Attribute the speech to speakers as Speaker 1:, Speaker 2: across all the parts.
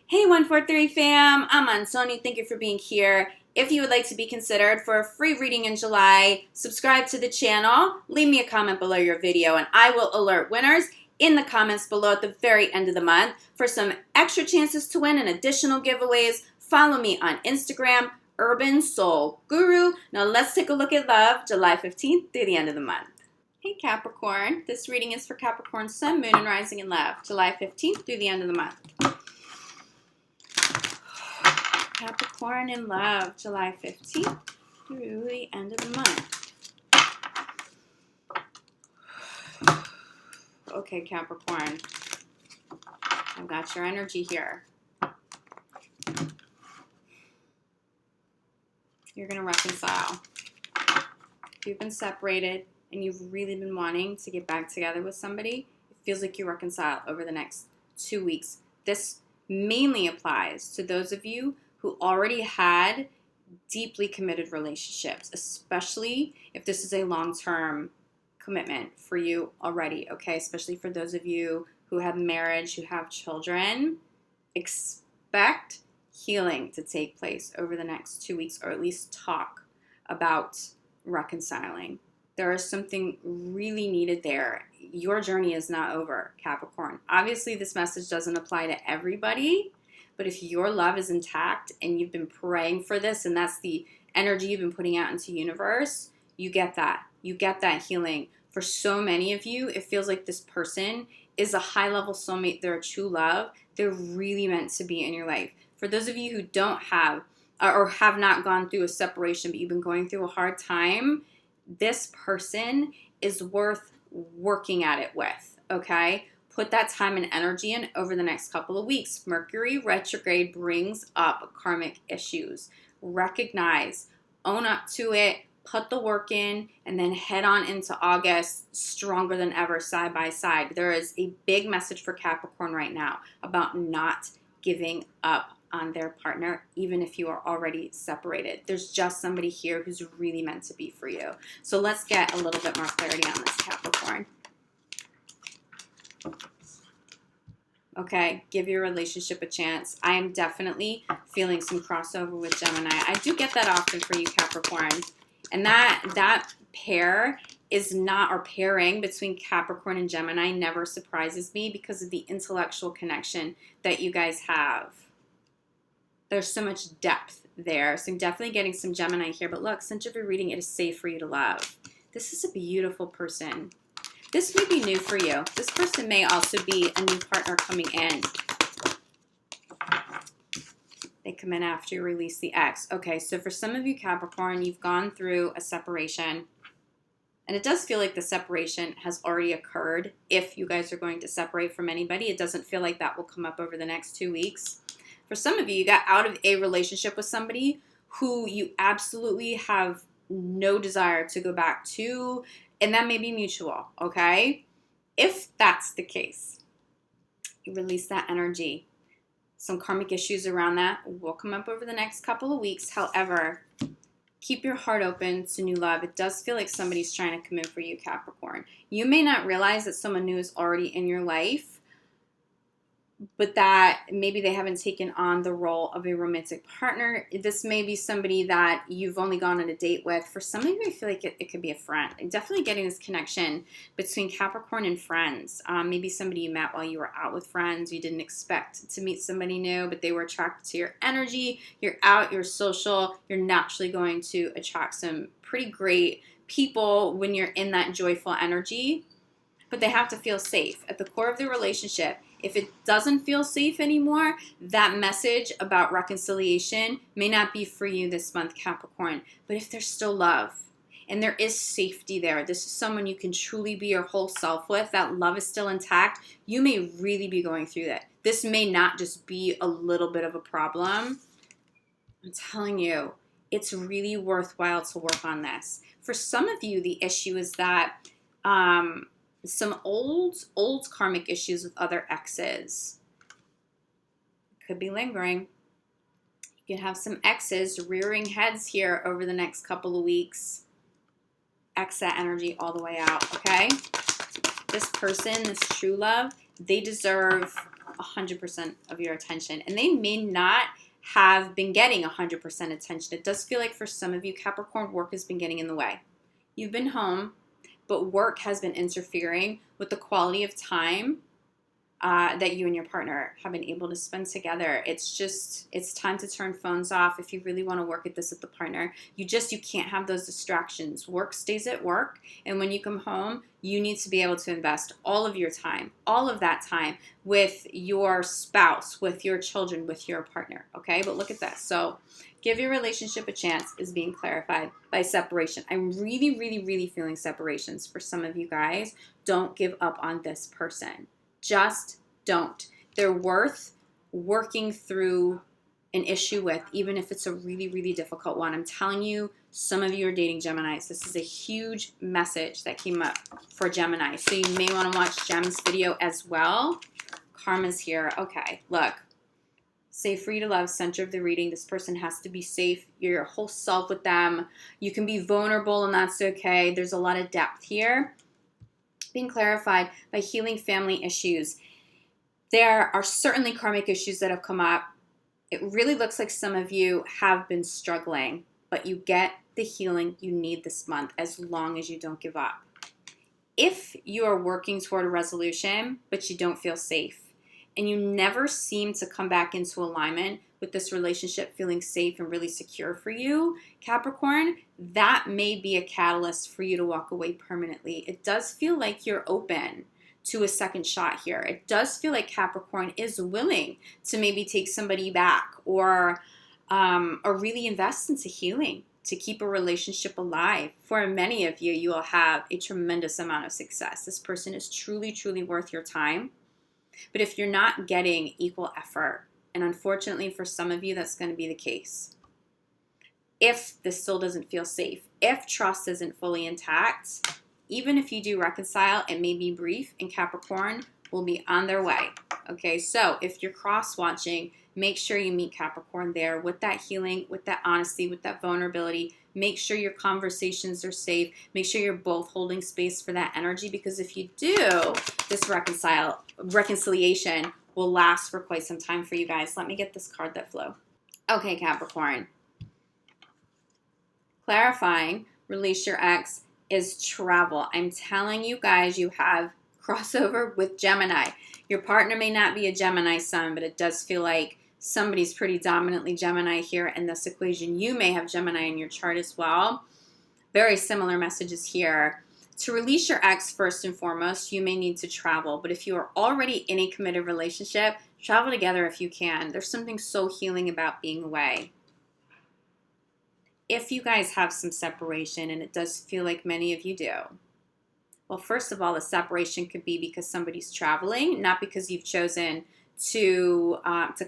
Speaker 1: Hey 143 fam, I'm Antonia. Thank you for being here. If you would like to be considered for a free reading in July, subscribe to the channel, leave me a comment below your video, and I will alert winners in the comments below at the very end of the month. For some extra chances to win and additional giveaways, follow me on Instagram, UrbanSoulGuru. Now let's take a look at love, July 15th through the end of the month. Hey Capricorn, this reading is for Capricorn Sun, Moon, and Rising in Love, July 15th through the end of the month. Capricorn in love, July 15th through the end of the month. Okay, Capricorn, I've got your energy here. You're going to reconcile. If you've been separated and you've really been wanting to get back together with somebody, it feels like you reconcile over the next 2 weeks. This mainly applies to those of you who already had deeply committed relationships, especially if this is a long-term commitment for you already, okay? Especially for those of you who have marriage, who have children. Expect healing to take place over the next 2 weeks, or at least talk about reconciling. There is something really needed there. Your journey is not over, Capricorn. Obviously, this message doesn't apply to everybody, but if your love is intact and you've been praying for this and that's the energy you've been putting out into the universe, you get that. You get that healing. For so many of you, it feels like this person is a high-level soulmate. They're a true love. They're really meant to be in your life. For those of you who don't have or have not gone through a separation, but you've been going through a hard time, this person is worth working at it with, okay? Put that time and energy in over the next couple of weeks. Mercury retrograde brings up karmic issues. Recognize, own up to it, put the work in, and then head on into August stronger than ever, side by side. There is a big message for Capricorn right now about not giving up on their partner, even if you are already separated. There's just somebody here who's really meant to be for you. So let's get a little bit more clarity on this, Capricorn. Okay, give your relationship a chance. I am definitely feeling some crossover with Gemini. I do get that often for you, Capricorn. And that pair is not, or pairing between Capricorn and Gemini never surprises me because of the intellectual connection that you guys have. There's so much depth there. So I'm definitely getting some Gemini here. But look, since you're reading, it is safe for you to love. This is a beautiful person. This may be new for you. This person may also be a new partner coming in. They come in after you release the ex. Okay, so for some of you, Capricorn, you've gone through a separation. And it does feel like the separation has already occurred. If you guys are going to separate from anybody, it doesn't feel like that will come up over the next 2 weeks. For some of you, you got out of a relationship with somebody who you absolutely have no desire to go back to, and that may be mutual, okay? If that's the case, you release that energy. Some karmic issues around that will come up over the next couple of weeks. However, keep your heart open to new love. It does feel like somebody's trying to come in for you, Capricorn. You may not realize that someone new is already in your life, but that maybe they haven't taken on the role of a romantic partner. This may be somebody that you've only gone on a date with. For some of you, I feel like it could be a friend. I'm definitely getting this connection between Capricorn and friends. Maybe somebody you met while you were out with friends. You didn't expect to meet somebody new, but they were attracted to your energy. You're out, you're social. You're naturally going to attract some pretty great people when you're in that joyful energy. But they have to feel safe. At the core of the relationship, if it doesn't feel safe anymore, that message about reconciliation may not be for you this month, Capricorn. But if there's still love and there is safety there, this is someone you can truly be your whole self with, that love is still intact, you may really be going through that. This may not just be a little bit of a problem. I'm telling you, it's really worthwhile to work on this. For some of you, the issue is that some old karmic issues with other exes could be lingering. You can have some exes rearing heads here over the next couple of weeks. X that energy all the way out, okay? This person, this true love, they deserve 100% of your attention. And they may not have been getting 100% attention. It does feel like for some of you, Capricorn, work has been getting in the way. You've been home, but work has been interfering with the quality of time that you and your partner have been able to spend together. It's time to turn phones off if you really want to work at this with the partner. You can't have those distractions. Work stays at work, and when you come home, you need to be able to invest all of your time, all of that time with your spouse, with your children, with your partner, okay? But look at this. So give your relationship a chance is being clarified by separation. I'm really, really, really feeling separations for some of you guys. Don't give up on this person. Just don't. They're worth working through an issue with, even if it's a really, really difficult one. I'm telling you, some of you are dating Geminis. This is a huge message that came up for Gemini. So you may want to watch Gem's video as well. Karma's here. Okay, look. Safe, free to love, center of the reading. This person has to be safe. You're your whole self with them. You can be vulnerable, and that's okay. There's a lot of depth here. Being clarified by healing family issues. There are certainly karmic issues that have come up. It really looks like some of you have been struggling, but you get the healing you need this month as long as you don't give up. If you are working toward a resolution, but you don't feel safe, and you never seem to come back into alignment with this relationship feeling safe and really secure for you, Capricorn, that may be a catalyst for you to walk away permanently. It does feel like you're open to a second shot here. It does feel like Capricorn is willing to maybe take somebody back or really invest into healing to keep a relationship alive. For many of you, you will have a tremendous amount of success. This person is truly, truly worth your time. But if you're not getting equal effort, and unfortunately for some of you, that's going to be the case. If this still doesn't feel safe, if trust isn't fully intact, even if you do reconcile, it may be brief, and Capricorn will be on their way. Okay, so if you're cross-watching, make sure you meet Capricorn there with that healing, with that honesty, with that vulnerability. Make sure your conversations are safe. Make sure you're both holding space for that energy, because if you do, this reconciliation will last for quite some time for you guys. Let me get this card that flew. Okay, Capricorn. Clarifying, release your ex is travel. I'm telling you guys, you have crossover with Gemini. Your partner may not be a Gemini sun, but it does feel like somebody's pretty dominantly Gemini here in this equation. You may have Gemini in your chart as well. Very similar messages here. To release your ex, first and foremost, you may need to travel. But if you are already in a committed relationship, travel together if you can. There's something so healing about being away. If you guys have some separation, and it does feel like many of you do, well, first of all, the separation could be because somebody's traveling, not because you've chosen to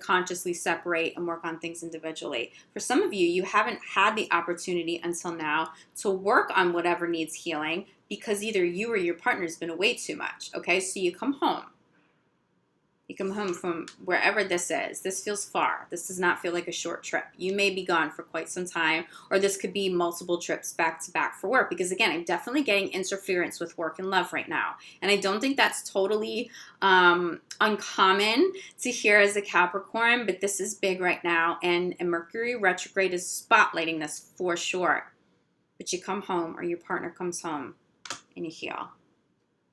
Speaker 1: consciously separate and work on things individually. For some of you, you haven't had the opportunity until now to work on whatever needs healing because either you or your partner's been away too much, okay? So you come home. You come home from wherever this is. This feels far. This does not feel like a short trip. You may be gone for quite some time, or this could be multiple trips back to back for work. Because again, I'm definitely getting interference with work and love right now. And I don't think that's totally uncommon to hear as a Capricorn, but this is big right now. And Mercury retrograde is spotlighting this for sure. But you come home, or your partner comes home, and you heal.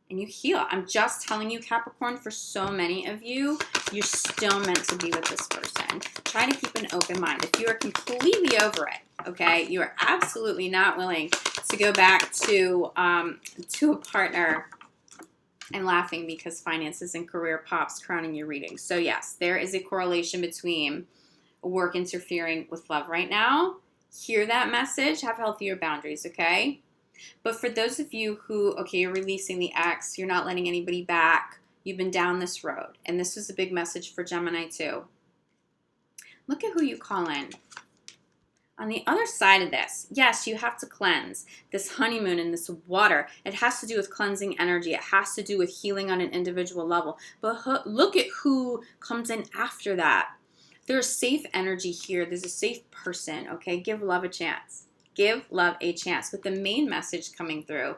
Speaker 1: And you heal. I'm just telling you, Capricorn, for so many of you, you're still meant to be with this person. Try to keep an open mind. If you are completely over it, okay, you are absolutely not willing to go back to a partner and laughing because finances and career pops crowning your reading. So yes, there is a correlation between work interfering with love right now. Hear that message. Have healthier boundaries, okay? But for those of you who, okay, you're releasing the ex, you're not letting anybody back, you've been down this road. And this was a big message for Gemini too. Look at who you call in. On the other side of this, yes, you have to cleanse. This honeymoon and this water, it has to do with cleansing energy. It has to do with healing on an individual level. But look at who comes in after that. There's safe energy here. There's a safe person, okay? Give love a chance. Give love a chance. With the main message coming through,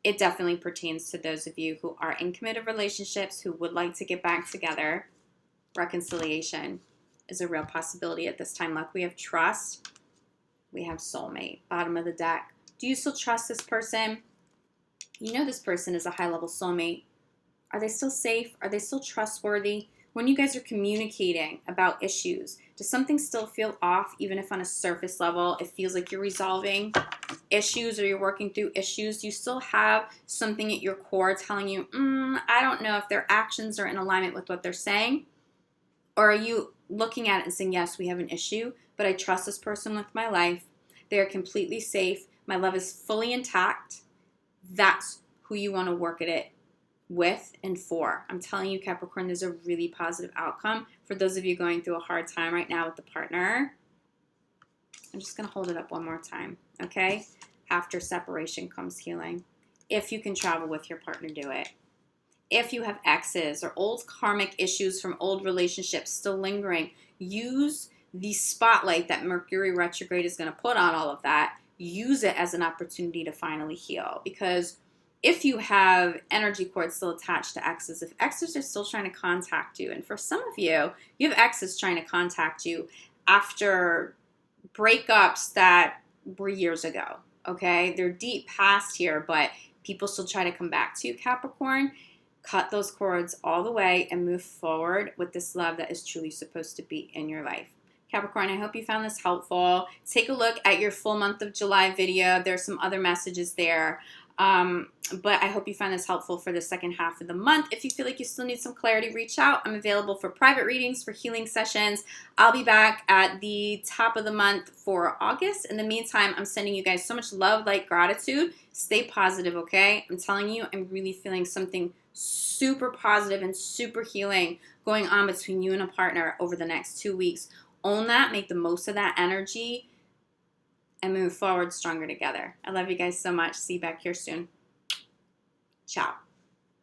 Speaker 1: it definitely pertains to those of you who are in committed relationships, who would like to get back together. reconciliation is a real possibility at this time. Luck, we have trust. We have soulmate. Bottom of the deck. Do you still trust this person? You know this person is a high-level soulmate. Are they still safe? Are they still trustworthy? When you guys are communicating about issues, does something still feel off, even if on a surface level it feels like you're resolving issues or you're working through issues? Do you still have something at your core telling you, I don't know if their actions are in alignment with what they're saying? Or are you looking at it and saying, yes, we have an issue, but I trust this person with my life. They are completely safe. My love is fully intact. That's who you want to work at it with and for. I'm telling you, Capricorn, there's a really positive outcome for those of you going through a hard time right now with the partner. I'm just going to hold it up one more time, okay? After separation comes healing. If you can travel with your partner, do it. If you have exes or old karmic issues from old relationships still lingering, use the spotlight that Mercury retrograde is going to put on all of that. Use it as an opportunity to finally heal. Because if you have energy cords still attached to exes, if exes are still trying to contact you, and for some of you, you have exes trying to contact you after breakups that were years ago, okay? They're deep past here, but people still try to come back to you, Capricorn. Cut those cords all the way and move forward with this love that is truly supposed to be in your life. Capricorn, I hope you found this helpful. Take a look at your full month of July video. There's some other messages there. But I hope you find this helpful for the second half of the month. If you feel like you still need some clarity, reach out. I'm available for private readings, for healing sessions. I'll be back at the top of the month for August. In the meantime, I'm sending you guys so much love, light, gratitude. Stay positive, okay? I'm telling you, I'm really feeling something super positive and super healing going on between you and a partner over the next 2 weeks. Own that, make the most of that energy, and move forward stronger together. I love you guys so much. See you back here soon. Ciao.